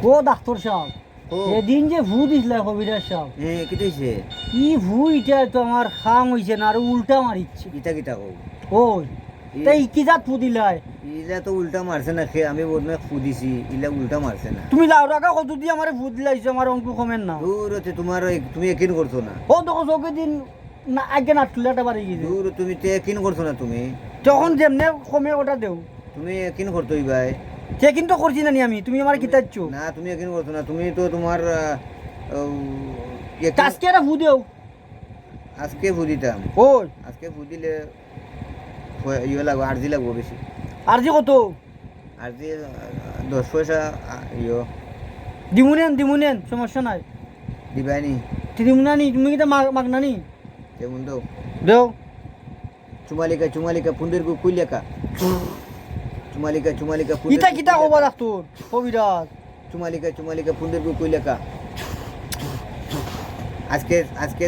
ও doctor সাহেব এদিন যে ভূ দিছিল কবিরাজ সাহেব কি হইছে ই ভূ এটা তো আমার খাম হইছে না আর উল্টা মারিচ্ছে কিটা কিটা কও ওই তাই কি জাত ফু দিলাই ইলা তো উল্টা মারছে না খে আমি বোধহয় ফুদিছি ইলা উল্টা মারছে না তুমি লাউ রাখা কত দিয়ে আমারে ভূ দিলাইছো আমার অঙ্ক কমেন না দূরতে তোমার তুমি একিন করছো না ও দেখো চোখে দিন না আগে না তুলাটা বাড়ি গেছে দূর তুমি তো একিন করছো না তুমি তখন যেমনে কমে ওটা দেও তুমি একিন করতোই ভাই সে কিন্তু করছি না নি আমি তুমি আমার কিতাচ্ছ না তুমি একিন করছো না তুমি তো তোমার আজকে একটা ভূ দেও আজকে ফুদিতাম ওই আজকে ফুদিলে ইয়ে লাগবে আরজি লাগবো বেশি আর যে কত আরজি 10 পয়সা ইয়ে দিমুনেন সমস্যা নাই দিবানি দিমুনানি তুমি কিতা মাগনানি যেমন দাও দেও চুমালিকা ফুন্দের গু কুইলেকা চুমালিকা কিতা কিতা কবা ডাক্তার কবিরাজ চুমালিকা ফুন্দের গু কুইলেকা আজকে